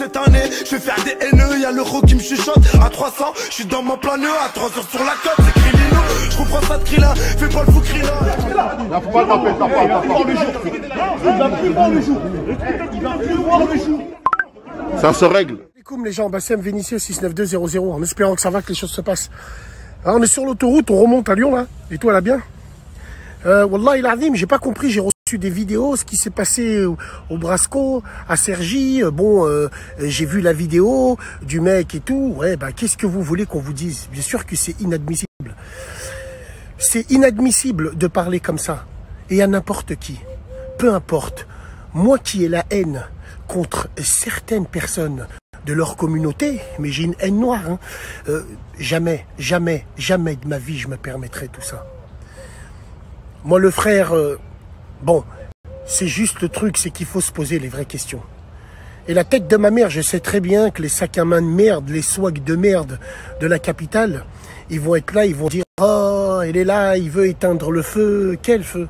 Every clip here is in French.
cette année, je vais faire des haineux. Y'a l'euro qui me chuchote. À 300, je suis dans mon plan nœud. À 3 heures sur la côte, c'est Krilino. Je comprends ça de Krillin, fais pas le fou Krillin. Là, faut pas taper, t'as pas voir le jour. Il va plus voir le jour. Il va plus voir le jour. Ça se règle. Les gens, Bassem Vénitieux 69200, en espérant que ça va, que les choses se passent. Alors, on est sur l'autoroute, on remonte à Lyon là, et tout va bien. Wallah il azim, j'ai pas compris, j'ai reçu des vidéos, ce qui s'est passé au Brasco, à Cergy. J'ai vu la vidéo du mec et tout. Ouais, bah qu'est-ce que vous voulez qu'on vous dise? Bien sûr que c'est inadmissible. C'est inadmissible de parler comme ça. Et à n'importe qui. Peu importe. Moi qui ai la haine contre certaines personnes de leur communauté, mais j'ai une haine noire, hein. Jamais de ma vie je me permettrai tout ça. Moi le frère, bon, c'est juste le truc, c'est qu'il faut se poser les vraies questions. Et la tête de ma mère, je sais très bien que les sacs à main de merde, les swags de merde de la capitale, ils vont être là, ils vont dire « Oh, il est là, il veut éteindre le feu. » Quel feu?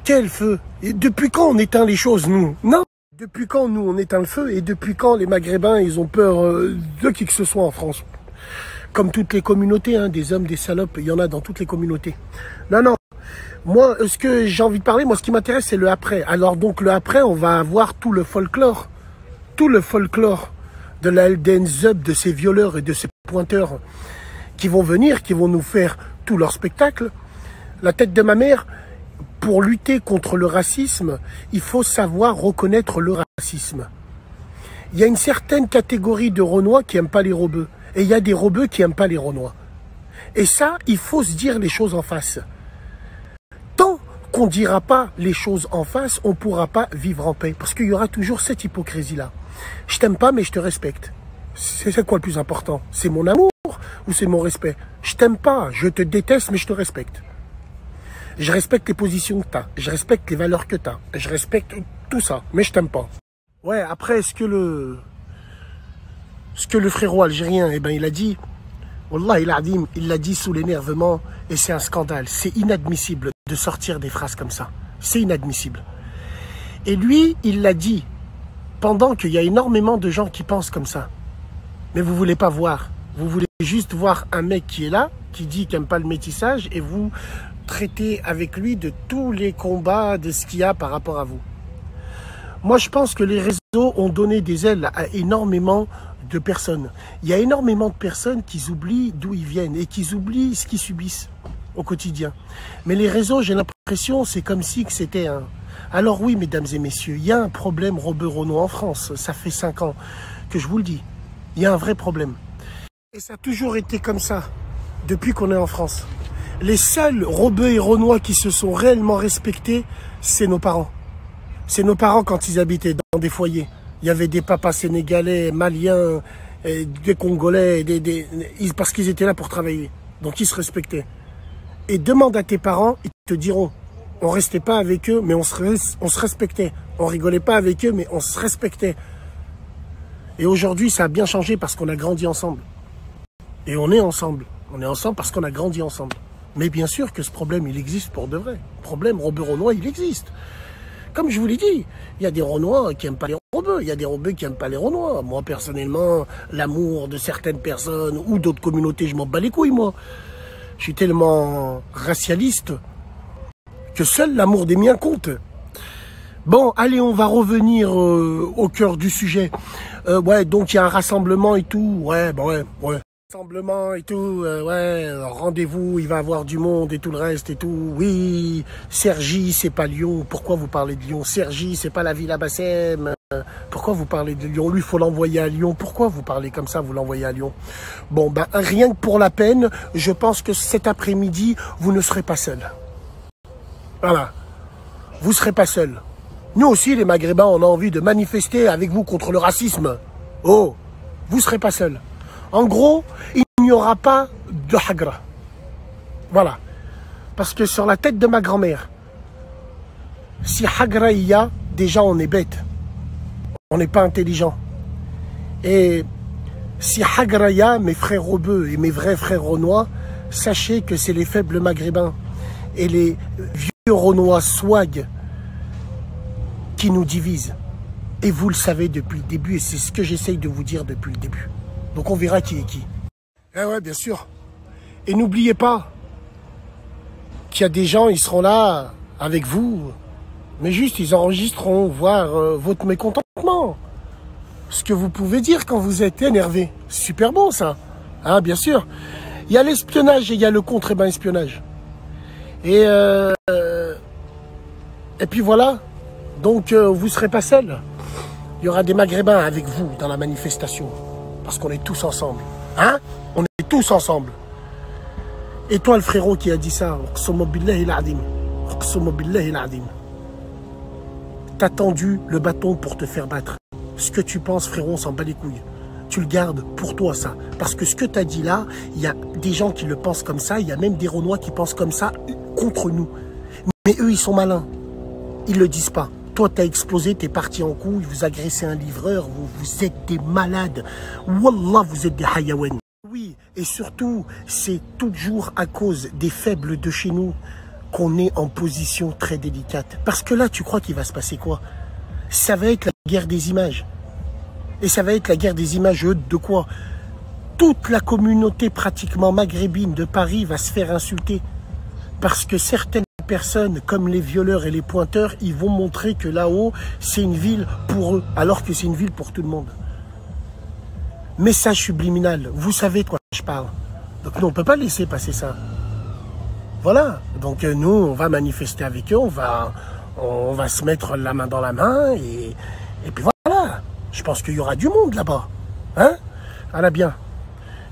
Quel feu? Et depuis quand on éteint les choses, nous? Non. Depuis quand, nous, on éteint le feu? Et depuis quand les Maghrébins, ils ont peur de qui que ce soit en France? Comme toutes les communautés, hein, des hommes, des salopes, il y en a dans toutes les communautés. Non, non. Moi, ce que j'ai envie de parler, moi, ce qui m'intéresse, c'est le après. Alors, donc, le après, on va avoir tout le folklore. Tout le folklore de la LDN Zub, de ces violeurs et de ces pointeurs qui vont venir, qui vont nous faire tout leur spectacle. La tête de ma mère... Pour lutter contre le racisme, il faut savoir reconnaître le racisme. Il y a une certaine catégorie de Renois qui n'aiment pas les Rebeux. Et il y a des Rebeux qui n'aiment pas les Renois. Et ça, il faut se dire les choses en face. Tant qu'on ne dira pas les choses en face, on ne pourra pas vivre en paix. Parce qu'il y aura toujours cette hypocrisie-là. Je t'aime pas, mais je te respecte. C'est quoi le plus important? C'est mon amour ou c'est mon respect? Je t'aime pas, je te déteste, mais je te respecte. Je respecte les positions que tu as, je respecte les valeurs que tu as, je respecte tout ça, mais je t'aime pas. Ouais, après, ce que le frérot algérien, eh ben, il a dit, Wallah, il l'a dit sous l'énervement, et c'est un scandale. C'est inadmissible de sortir des phrases comme ça. C'est inadmissible. Et lui, il l'a dit pendant qu'il y a énormément de gens qui pensent comme ça. Mais vous voulez pas voir. Vous voulez juste voir un mec qui est là, qui dit qu'il n'aime pas le métissage, et vous traiter avec lui de tous les combats, de ce qu'il y a par rapport à vous. Moi, je pense que les réseaux ont donné des ailes à énormément de personnes. Il y a énormément de personnes qui oublient d'où ils viennent et qui oublient ce qu'ils subissent au quotidien. Mais les réseaux, j'ai l'impression, c'est comme si c'était un... Alors oui, mesdames et messieurs, il y a un problème Rebeu-Renois en France. Ça fait 5 ans que je vous le dis. Il y a un vrai problème. Et ça a toujours été comme ça, depuis qu'on est en France. Les seuls Rebeux et Renois qui se sont réellement respectés, c'est nos parents. C'est nos parents quand ils habitaient dans des foyers. Il y avait des papas sénégalais, maliens, des Congolais, parce qu'ils étaient là pour travailler. Donc ils se respectaient. Et demande à tes parents, ils te diront, on restait pas avec eux, mais on se respectait. On rigolait pas avec eux, mais on se respectait. Et aujourd'hui, ça a bien changé parce qu'on a grandi ensemble. Et on est ensemble. On est ensemble parce qu'on a grandi ensemble. Mais bien sûr que ce problème, il existe pour de vrai. Le problème Rebeu-Renois, il existe. Comme je vous l'ai dit, il y a des Renois qui n'aiment pas les Rebeux, il y a des Rebeux qui n'aiment pas les Renois. Moi, personnellement, l'amour de certaines personnes ou d'autres communautés, je m'en bats les couilles, moi. Je suis tellement racialiste que seul l'amour des miens compte. Bon, allez, on va revenir au cœur du sujet. Ouais, donc il y a un rassemblement et tout. Ouais, bah ouais. Rassemblement et tout, ouais, rendez-vous, il va y avoir du monde et tout le reste et tout. Oui, Cergy, c'est pas Lyon. Pourquoi vous parlez de Lyon? Cergy, c'est pas la ville à Bassem. Pourquoi vous parlez de Lyon? Lui, il faut l'envoyer à Lyon. Pourquoi vous parlez comme ça, vous l'envoyez à Lyon? Bon, ben, rien que pour la peine, je pense que cet après-midi, vous ne serez pas seul. Voilà. Vous ne serez pas seul. Nous aussi, les Maghrébins, on a envie de manifester avec vous contre le racisme. Oh, vous ne serez pas seul. En gros, il n'y aura pas de hagra. Voilà. Parce que sur la tête de ma grand-mère, si hagra il y a, déjà on est bête. On n'est pas intelligent. Et si hagra il y a, mes frères Rebeux et mes vrais frères Renois, sachez que c'est les faibles Maghrébins et les vieux Renois swag qui nous divisent Et vous le savez depuis le début, et c'est ce que j'essaye de vous dire depuis le début. Donc on verra qui est qui. Eh ouais, bien sûr. Et n'oubliez pas qu'il y a des gens, ils seront là avec vous, mais juste ils enregistreront, voir votre mécontentement. Ce que vous pouvez dire quand vous êtes énervé. Super bon ça. Hein, bien sûr. Il y a l'espionnage et il y a le contre-espionnage. Et puis voilà. Donc vous ne serez pas seul. Il y aura des Maghrébins avec vous dans la manifestation. Parce qu'on est tous ensemble. Hein? On est tous ensemble. Et toi, le frérot qui a dit ça, t'as tendu le bâton pour te faire battre. Ce que tu penses, frérot, on s'en bat les couilles. Tu le gardes pour toi, ça. Parce que ce que tu as dit là, il y a des gens qui le pensent comme ça. Il y a même des Renois qui pensent comme ça contre nous. Mais eux, ils sont malins. Ils le disent pas. Toi, t'as explosé, t'es parti en couille, vous agressez un livreur, vous êtes des malades. Wallah, vous êtes des hayawan. Oui, et surtout, c'est toujours à cause des faibles de chez nous qu'on est en position très délicate. Parce que là, tu crois qu'il va se passer quoi? Ça va être la guerre des images. Et ça va être la guerre des images de quoi? Toute la communauté pratiquement maghrébine de Paris va se faire insulter. Parce que certaines personnes, comme les violeurs et les pointeurs, ils vont montrer que là-haut, c'est une ville pour eux, alors que c'est une ville pour tout le monde. Message subliminal, vous savez de quoi je parle. Donc nous, on ne peut pas laisser passer ça. Voilà, donc nous, on va manifester avec eux, on va se mettre la main dans la main, et puis voilà. Je pense qu'il y aura du monde là-bas. Hein? Allah bien.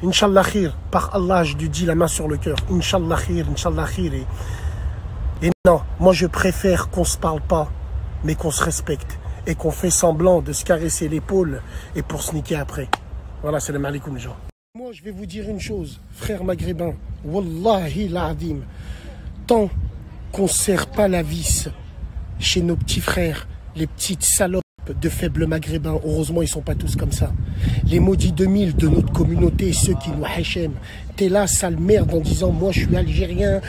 Inch'Allah khir, par Allah, je lui dis la main sur le cœur. Inch'Allah khir, Inch'Allah khir. Et non, moi je préfère qu'on ne se parle pas, mais qu'on se respecte. Et qu'on fait semblant de se caresser l'épaule et pour se niquer après. Voilà, salam alaikum les gens. Moi je vais vous dire une chose, frères maghrébins. Wallahi l'azim. Tant qu'on ne serre pas la vis chez nos petits frères, les petites salopes de faibles maghrébins, heureusement ils sont pas tous comme ça. Les maudits 2000 de notre communauté, ceux qui nous hachem, t'es là sale merde en disant moi je suis algérien,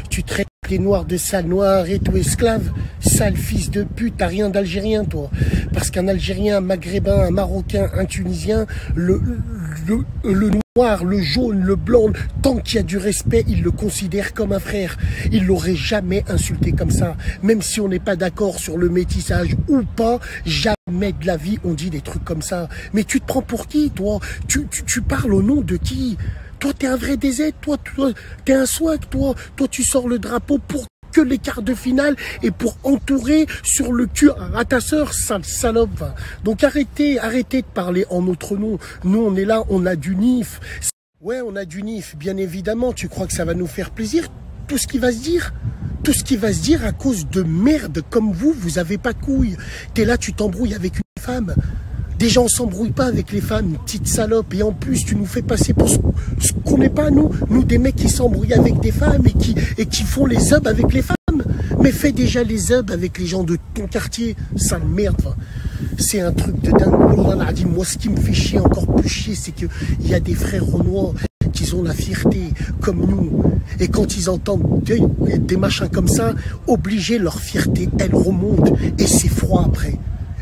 tu traites les noirs de sale noir et tout esclave, sale fils de pute, t'as rien d'algérien toi. Parce qu'un algérien, un maghrébin, un marocain, un tunisien, le noir, le jaune, le blanc, tant qu'il y a du respect, il le considère comme un frère. Il l'aurait jamais insulté comme ça. Même si on n'est pas d'accord sur le métissage ou pas, jamais de la vie on dit des trucs comme ça. Mais tu te prends pour qui, toi? Tu parles au nom de qui? Toi, t'es un vrai DZ, toi t'es un swag, toi tu sors le drapeau pour que les quarts de finale et pour entourer sur le cul à ta sœur, sale salope. Donc arrêtez de parler en notre nom. Nous, on est là, on a du NIF. Ouais, on a du NIF, bien évidemment. Tu crois que ça va nous faire plaisir? Tout ce qui va se dire? Tout ce qui va se dire à cause de merde comme vous avez pas de couilles. T'es là, tu t'embrouilles avec une femme. Déjà, on s'embrouille pas avec les femmes, une petite salope. Et en plus, tu nous fais passer pour ce qu'on n'est pas, nous. Nous, des mecs qui s'embrouillent avec des femmes et qui font les zubs avec les femmes. Mais fais déjà les zubs avec les gens de ton quartier. Sale merde. C'est un truc de dingue. Moi, ce qui me fait chier, encore plus chier, c'est qu'il y a des frères renois qui ont la fierté comme nous. Et quand ils entendent des machins comme ça, obligés, leur fierté, elle remonte. Et c'est froid après.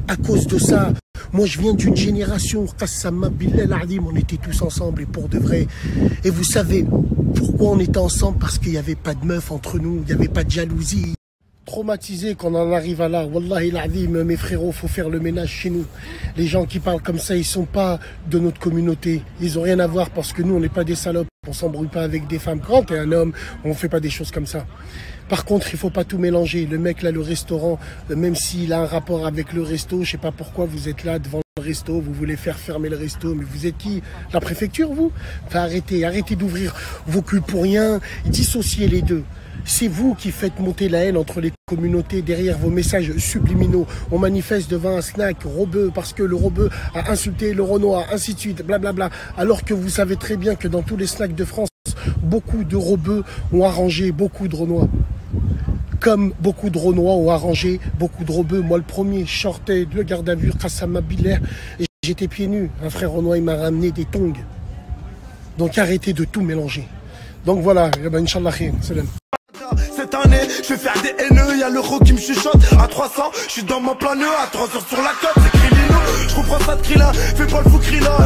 À cause de ça, moi je viens d'une génération, on était tous ensemble et pour de vrai. Et vous savez pourquoi on était ensemble? Parce qu'il n'y avait pas de meuf entre nous, il n'y avait pas de jalousie. Traumatisé qu'on en arrive à là, wallahi l'azim, mes frérots, faut faire le ménage chez nous. Les gens qui parlent comme ça, ils sont pas de notre communauté. Ils ont rien à voir parce que nous, on n'est pas des salopes. On s'embrouille pas avec des femmes. Quand t'es un homme, on fait pas des choses comme ça. Par contre, il faut pas tout mélanger. Le mec là, le restaurant, même s'il a un rapport avec le resto, je sais pas pourquoi vous êtes là devant le resto, vous voulez faire fermer le resto, mais vous êtes qui? La préfecture, vous? Enfin, arrêtez d'ouvrir vos culs pour rien, dissociez les deux. C'est vous qui faites monter la haine entre les communautés derrière vos messages subliminaux. On manifeste devant un snack robeux parce que le robeux a insulté le Renoir, ainsi de suite, blablabla. Alors que vous savez très bien que dans tous les snacks de France, beaucoup de robeux ont arrangé beaucoup de Renois. Comme beaucoup de Renois ont arrangé beaucoup de robeux. Moi, le premier, je sortais de garde à vue, Qassama Billah, et j'étais pieds nus. Un frère Renois, il m'a ramené des tongs. Donc arrêtez de tout mélanger. Donc voilà, Inch'Allah, salam. C'est un d'années. Je vais faire des haineux, y'a l'euro qui me chuchote. À 300, je suis dans mon plein nœud. À 3 heures sur la côte, c'est Krilino. Je comprends ça de Krillin, fais pas le fou Krillin.